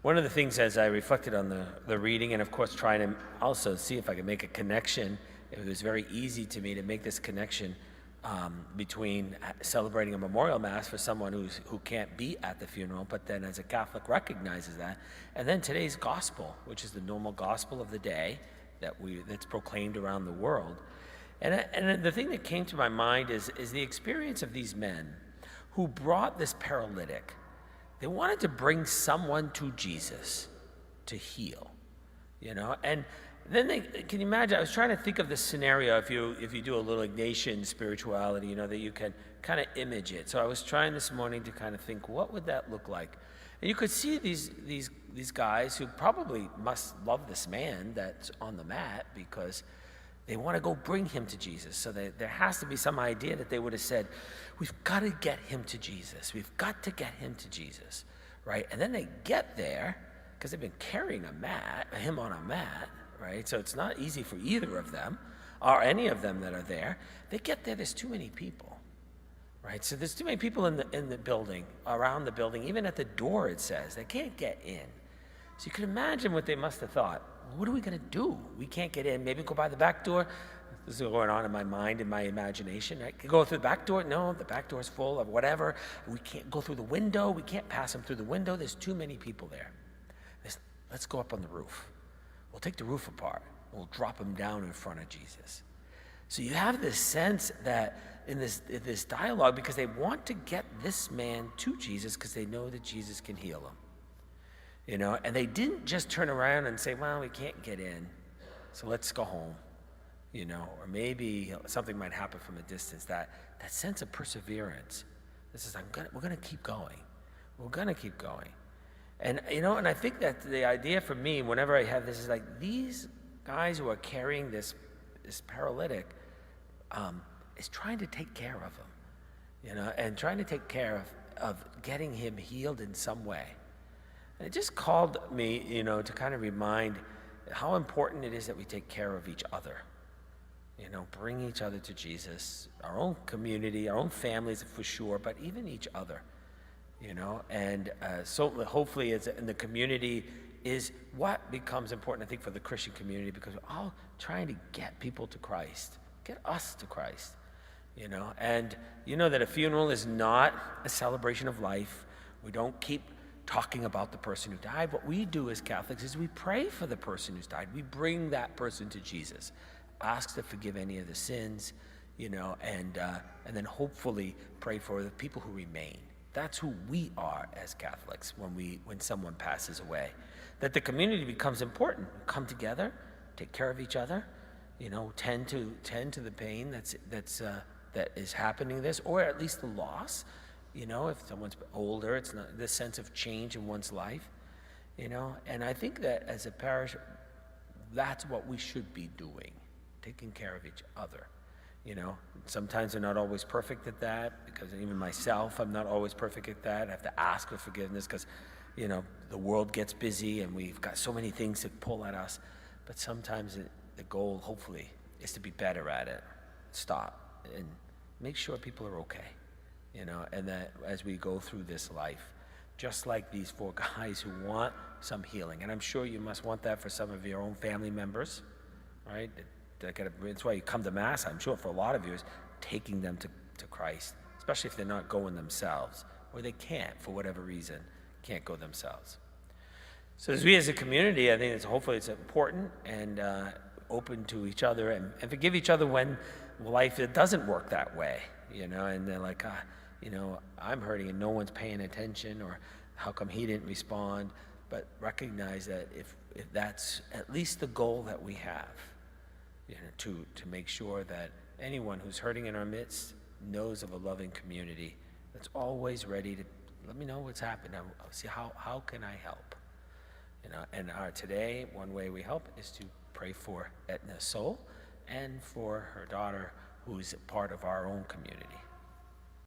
One of the things as I reflected on the reading, and of course trying to also see if I could make a connection, it was very easy to me to make this connection between celebrating a memorial mass for someone who can't be at the funeral, but then as a Catholic recognizes that, and then today's gospel, which is the normal gospel of the day that's proclaimed around the world. And the thing that came to my mind is the experience of these men who brought this paralytic. They wanted to bring someone to Jesus to heal, and then can you imagine, I was trying to think of this scenario, if you do a little Ignatian spirituality, that you can kind of image it. So I was trying this morning to kind of think, what would that look like? And you could see these guys who probably must love this man that's on the mat because they want to go bring him to Jesus. So there has to be some idea that they would have said, we've got to get him to Jesus. We've got to get him to Jesus, right? And then they get there, because they've been carrying him on a mat, right? So it's not easy for either of them, or any of them that are there. They get there, there's too many people, right? So there's too many people in the building, around the building, even at the door it says. They can't get in. So you can imagine what they must have thought. What are we going to do? We can't get in. Maybe go by the back door. This is going on in my mind, in my imagination. Right? Go through the back door? No, the back door is full of whatever. We can't go through the window. We can't pass them through the window. There's too many people there. Let's go up on the roof. We'll take the roof apart. We'll drop them down in front of Jesus. So you have this sense that in this dialogue, because they want to get this man to Jesus because they know that Jesus can heal him. And they didn't just turn around and say, well, we can't get in, so let's go home, or maybe something might happen from a distance. That sense of perseverance. This is, we're going to keep going. We're going to keep going. And, and I think that the idea for me, whenever I have this, is like these guys who are carrying this paralytic is trying to take care of him, and trying to take care of getting him healed in some way. And it just called me, to kind of remind how important it is that we take care of each other. Bring each other to Jesus, our own community, our own families for sure, but even each other. And so hopefully it's in the community is what becomes important, I think, for the Christian community, because we're all trying to get people to Christ, get us to Christ, And that a funeral is not a celebration of life. We don't keep talking about the person who died. What we do as Catholics is we pray for the person who's died. We bring that person to Jesus, ask to forgive any of the sins, and then hopefully pray for the people who remain. That's who we are as Catholics when someone passes away. That the community becomes important. Come together, take care of each other, tend to the pain that is happening this, or at least the loss. If someone's older, it's not this sense of change in one's life, And I think that as a parish, that's what we should be doing, taking care of each other. Sometimes we're not always perfect at that, because even myself, I'm not always perfect at that. I have to ask for forgiveness because, the world gets busy and we've got so many things that pull at us. But sometimes the goal, hopefully, is to be better at it. Stop and make sure people are okay, and that as we go through this life, just like these four guys who want some healing, and I'm sure you must want that for some of your own family members, right? That's why you come to Mass, I'm sure, for a lot of you, is taking them to Christ, especially if they're not going themselves, or they can't, for whatever reason, can't go themselves. So as we as a community, I think hopefully it's important and open to each other and forgive each other when life it doesn't work that way, and they're like, I'm hurting and no one's paying attention, or how come he didn't respond? But recognize that if that's at least the goal that we have, to make sure that anyone who's hurting in our midst knows of a loving community that's always ready to let me know what's happened. I'll see how can I help. And today, one way we help is to pray for Etna's soul and for her daughter, who's part of our own community.